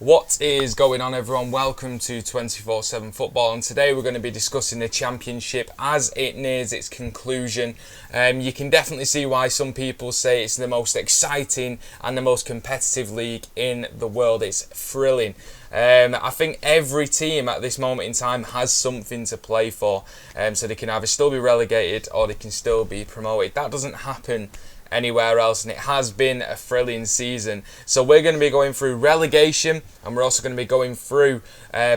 What is going on, everyone? Welcome to 24/7 Football, and today we're going to be discussing the Championship as it nears its conclusion. You can definitely see why some people say it's the most exciting and the most competitive league in the world. It's thrilling. I think every team at this moment in time has something to play for, so they can either still be relegated or they can still be promoted. That doesn't happen anywhere else, and it has been a thrilling season. So we're going to be going through relegation, and we're also going to be going through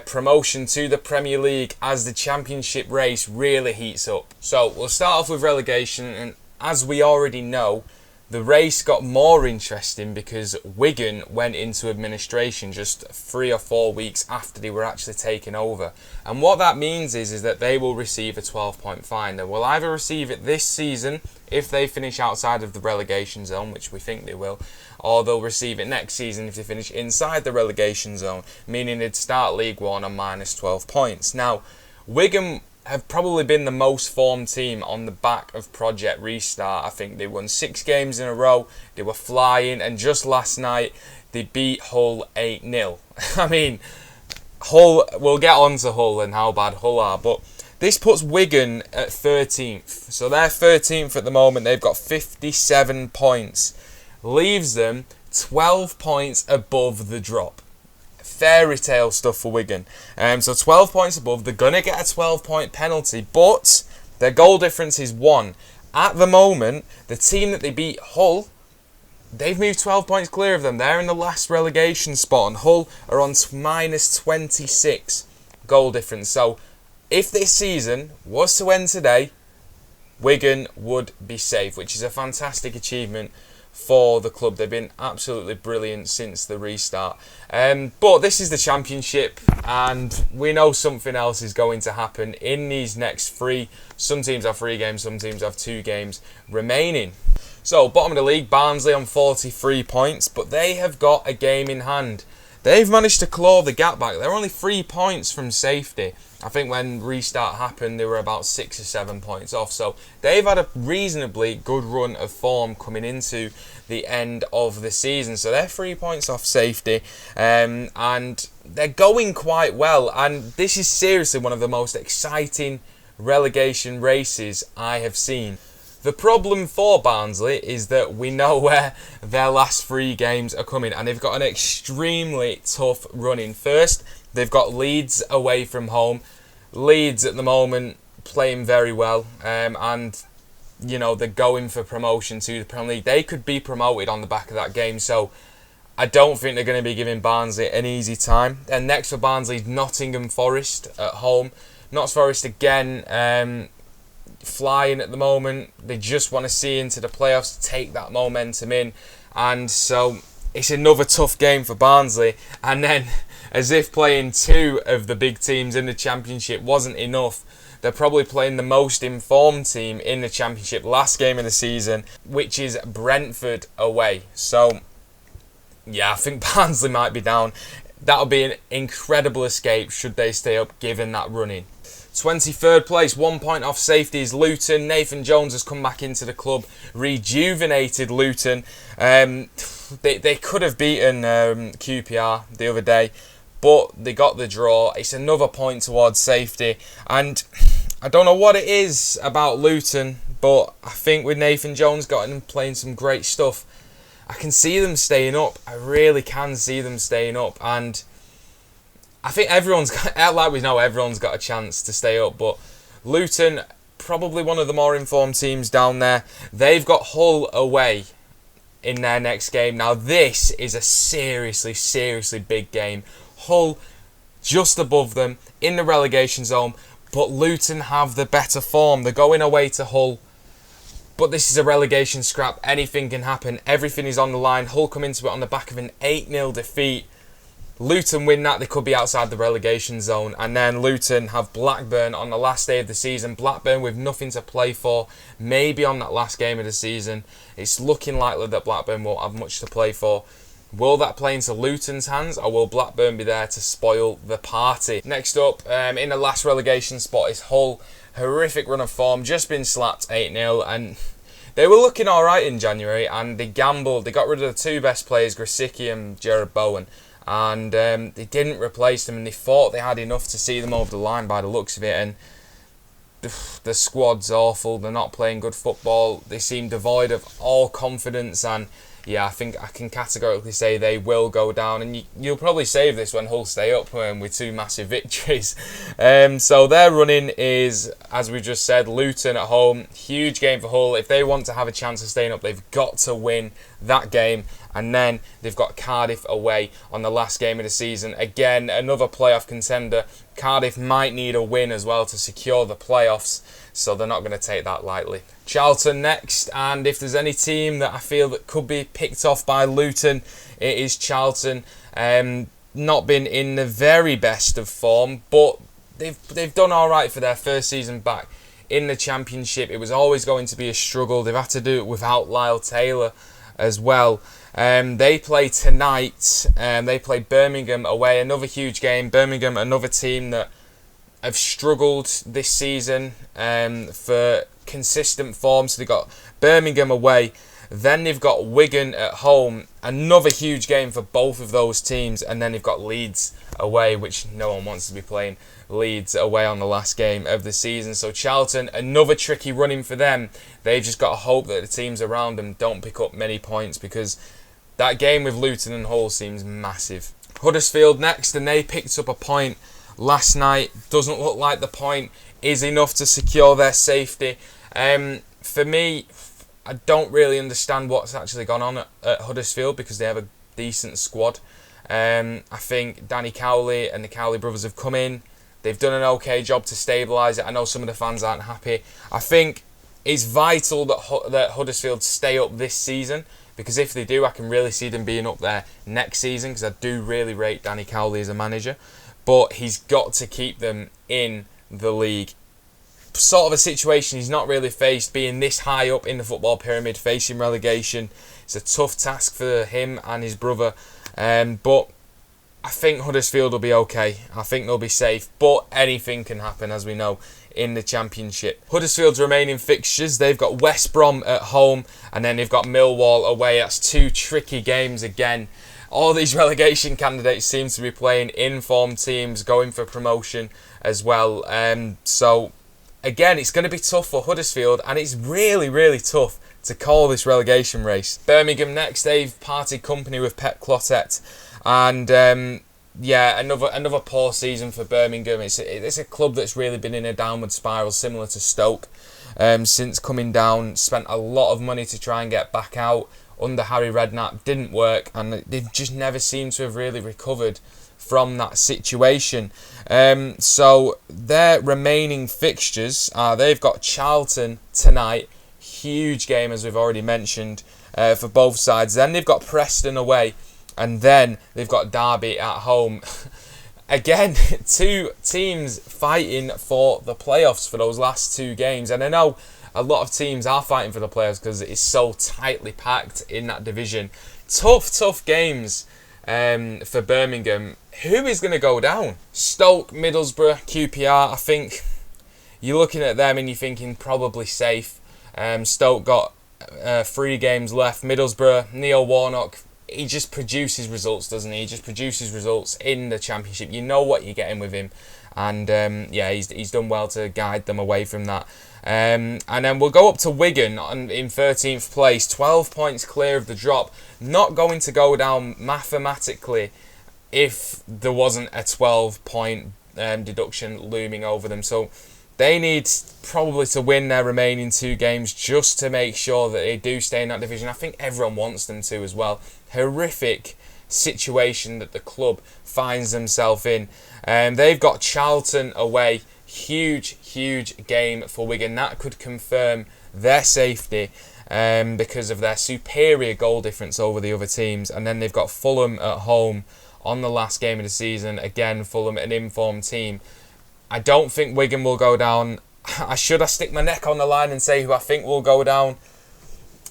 promotion to the Premier League as the Championship race really heats up. So we'll start off with relegation, and as we already know, the race got more interesting because Wigan went into administration just 3 or 4 weeks after they were actually taken over. And what that means is that they will receive a 12-point fine. They will either receive it this season if they finish outside of the relegation zone, which we think they will, or they'll receive it next season if they finish inside the relegation zone, meaning they'd start League One on minus 12 points. Now, Wigan have probably been the most formed team on the back of Project Restart. I think they won 6 games in a row. They were flying, and just last night they beat Hull 8-0. I mean, Hull, we'll get on to Hull and how bad Hull are, but this puts Wigan at 13th. So they're 13th at the moment. They've got 57 points. Leaves them 12 points above the drop. Fairy tale stuff for Wigan. So 12 points above. They're going to get a 12-point penalty, but their goal difference is 1. At the moment, the team that they beat, Hull, they've moved 12 points clear of them. They're in the last relegation spot, and Hull are on minus 26 goal difference. So if this season was to end today, Wigan would be safe, which is a fantastic achievement for the club. They've been absolutely brilliant since the restart. But this is the Championship, and we know something else is going to happen in these next 3. Some teams have 3 games, some teams have 2 games remaining. So, bottom of the league, Barnsley on 43 points, but they have got a game in hand. They've managed to claw the gap back. They're only 3 points from safety. I think when restart happened, they were about 6 or 7 points off. So they've had a reasonably good run of form coming into the end of the season. So they're 3 points off safety, and they're going quite well. And this is seriously one of the most exciting relegation races I have seen. The problem for Barnsley is that we know where their last 3 games are coming, and they've got an extremely tough run in. First, they've got Leeds away from home. Leeds at the moment playing very well, and you know, they're going for promotion to the Premier League. They could be promoted on the back of that game, so I don't think they're going to be giving Barnsley an easy time. And next for Barnsley is Nottingham Forest at home. Notts Forest again, flying at the moment. They just want to see into the playoffs, take that momentum in, and so it's another tough game for Barnsley. And then, as if playing 2 of the big teams in the Championship wasn't enough, they're probably playing the most informed team in the Championship, last game of the season, which is Brentford away. So yeah, I think Barnsley might be down. That'll be an incredible escape should they stay up given that running. 23rd place, 1 point off safety is Luton. Nathan Jones has come back into the club, rejuvenated Luton. They could have beaten QPR the other day, but they got the draw. It's another point towards safety, and I don't know what it is about Luton, but I think with Nathan Jones got him playing some great stuff, I can see them staying up. I really can see them staying up, and I think everyone's got, like we know, everyone's got a chance to stay up, but Luton, probably one of the more informed teams down there. They've got Hull away in their next game. Now this is a seriously big game. Hull just above them in the relegation zone, but Luton have the better form. They're going away to Hull, but this is a relegation scrap. Anything can happen. Everything is on the line. Hull come into it on the back of an 8-0 defeat. Luton win that, they could be outside the relegation zone. And then Luton have Blackburn on the last day of the season. Blackburn with nothing to play for, maybe on that last game of the season. It's looking likely that Blackburn won't have much to play for. Will that play into Luton's hands, or will Blackburn be there to spoil the party? Next up, in the last relegation spot is Hull. Horrific run of form, just been slapped 8-0, and they were looking alright in January, and they gambled. They got rid of the 2 best players, Grosicki and Jared Bowen, and they didn't replace them, and they thought they had enough to see them over the line by the looks of it. And the squad's awful. They're not playing good football. They seem devoid of all confidence, and yeah, I think I can categorically say they will go down. And you'll probably save this when Hull stay up with 2 massive victories. So their running is, as we just said, Luton at home. Huge game for Hull. If they want to have a chance of staying up, they've got to win that game. And then they've got Cardiff away on the last game of the season. Again, another playoff contender. Cardiff might need a win as well to secure the playoffs, so they're not going to take that lightly. Charlton next, and if there's any team that I feel that could be picked off by Luton, it is Charlton. Not been in the very best of form, but they've done all right for their first season back in the Championship. It was always going to be a struggle. They've had to do it without Lyle Taylor as well. They play tonight. They play Birmingham away. Another huge game. Birmingham, another team that have struggled this season for consistent form. So they've got Birmingham away. Then they've got Wigan at home. Another huge game for both of those teams. And then they've got Leeds away, which no one wants to be playing Leeds away on the last game of the season. So Charlton, another tricky running for them. They've just got to hope that the teams around them don't pick up many points, because that game with Luton and Hull seems massive. Huddersfield next, and they picked up a point last night. Doesn't look like the point is enough to secure their safety. For me, I don't really understand what's actually gone on at Huddersfield, because they have a decent squad. I think Danny Cowley and the Cowley brothers have come in. They've done an okay job to stabilise it. I know some of the fans aren't happy. I think it's vital that Huddersfield stay up this season, because if they do, I can really see them being up there next season, because I do really rate Danny Cowley as a manager. But he's got to keep them in the league. Sort of a situation he's not really faced, being this high up in the football pyramid, facing relegation. It's a tough task for him and his brother. But I think Huddersfield will be okay. I think they'll be safe. But anything can happen, as we know, in the Championship. Huddersfield's remaining fixtures, they've got West Brom at home, and then they've got Millwall away. That's 2 tricky games again. All these relegation candidates seem to be playing in-form teams, going for promotion as well. So, again, it's going to be tough for Huddersfield, and it's really, really tough to call this relegation race. Birmingham next, they've parted company with Pep Clotet, and yeah, another poor season for Birmingham. It's a club that's really been in a downward spiral, similar to Stoke. Since coming down, spent a lot of money to try and get back out under Harry Redknapp. Didn't work, and they just never seem to have really recovered from that situation. So their remaining fixtures are, they've got Charlton tonight. Huge game, as we've already mentioned, for both sides. Then they've got Preston away, and then they've got Derby at home. Again, 2 teams fighting for the playoffs for those last 2 games. And I know a lot of teams are fighting for the playoffs because it's so tightly packed in that division. Tough games for Birmingham. Who is going to go down? Stoke, Middlesbrough, QPR. I think you're looking at them and you're thinking probably safe. Stoke got 3 games left. Middlesbrough, Neil Warnock, he just produces results, doesn't he? He just produces results in the Championship. You know what you're getting with him. And yeah, he's done well to guide them away from that. And then we'll go up to Wigan in 13th place, 12 points clear of the drop. Not going to go down mathematically if there wasn't a 12-point deduction looming over them. So they need probably to win their remaining 2 games just to make sure that they do stay in that division. I think everyone wants them to as well. Horrific situation that the club finds themselves in. They've got Charlton away. Huge game for Wigan. That could confirm their safety because of their superior goal difference over the other teams. And then they've got Fulham at home on the last game of the season. Again, Fulham, an informed team. I don't think Wigan will go down. I stick my neck on the line and say who I think will go down?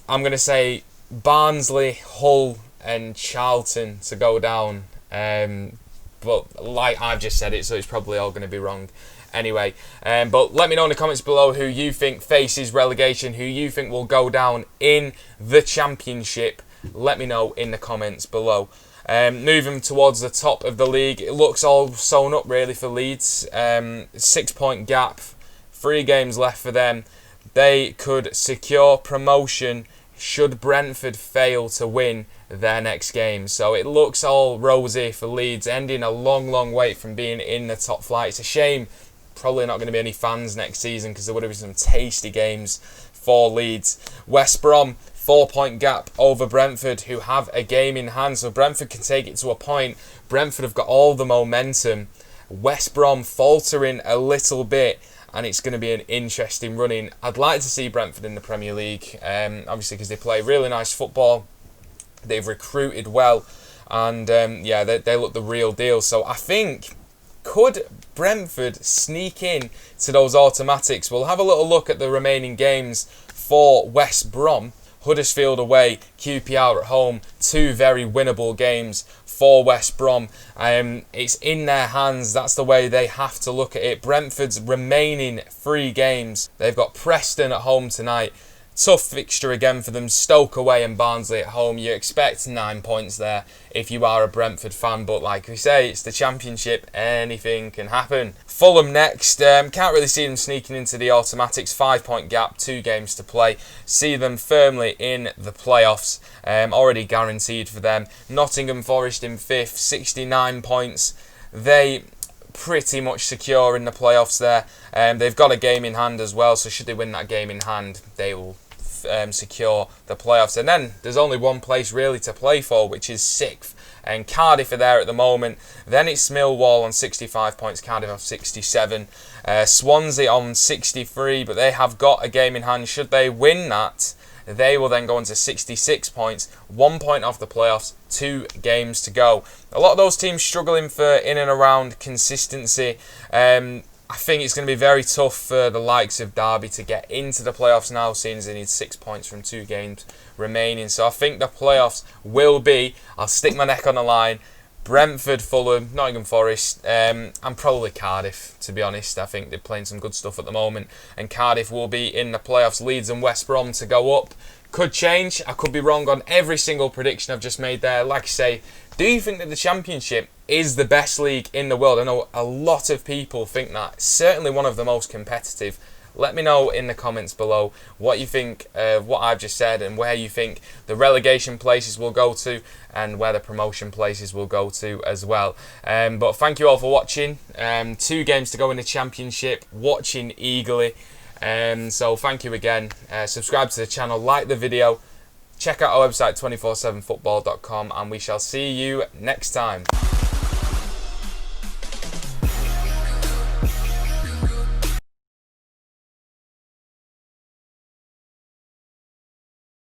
I'm going to say Barnsley, Hull and Charlton to go down. But like I've just said it, so it's probably all going to be wrong anyway. But let me know in the comments below who you think faces relegation, who you think will go down in the Championship. Let me know in the comments below. Moving towards the top of the league, it looks all sewn up really for Leeds. 6-point gap, 3 games left for them. They could secure promotion should Brentford fail to win their next game. So it looks all rosy for Leeds, ending a long wait from being in the top flight. It's a shame, probably not going to be any fans next season, because there would have been some tasty games for Leeds. West Brom, 4-point gap over Brentford, who have a game in hand, so Brentford can take it to a point. Brentford have got all the momentum. West Brom faltering a little bit, and it's going to be an interesting run-in. I'd like to see Brentford in the Premier League, obviously because they play really nice football. They've recruited well, and yeah, they look the real deal. So I think, could Brentford sneak in to those automatics? We'll have a little look at the remaining games for West Brom. Huddersfield away, QPR at home, 2 very winnable games for West Brom. It's in their hands. That's the way they have to look at it. Brentford's remaining 3 games. They've got Preston at home tonight. Tough fixture again for them. Stoke away and Barnsley at home. You expect 9 points there if you are a Brentford fan, but like we say, it's the Championship. Anything can happen. Fulham next. Can't really see them sneaking into the automatics. 5-point gap, 2 games to play. See them firmly in the playoffs. Already guaranteed for them. Nottingham Forest in 5th, 69 points. They pretty much secure in the playoffs there. They've got a game in hand as well, so should they win that game in hand, they will secure the playoffs. And then there's only one place really to play for, which is 6th. And Cardiff are there at the moment. Then it's Millwall on 65 points, Cardiff have 67. Swansea on 63, but they have got a game in hand. Should they win that, they will then go into 66 points, 1 point off the playoffs, 2 games to go. A lot of those teams struggling for in and around consistency. I think it's going to be very tough for the likes of Derby to get into the playoffs now, seeing as they need 6 points from 2 games remaining. So I think the playoffs will be, I'll stick my neck on the line, Brentford, Fulham, Nottingham Forest, and probably Cardiff, to be honest. I think they're playing some good stuff at the moment, and Cardiff will be in the playoffs. Leeds and West Brom to go up. Could change. I could be wrong on every single prediction I've just made there. Like I say, do you think that the Championship is the best league in the world? I know a lot of people think that. It's certainly one of the most competitive. Let me know in the comments below what you think of what I've just said, and where you think the relegation places will go to, and where the promotion places will go to as well. But thank you all for watching. 2 games to go in the Championship. Watching eagerly. So thank you again. Subscribe to the channel, like the video, check out our website 247football.com, and we shall see you next time.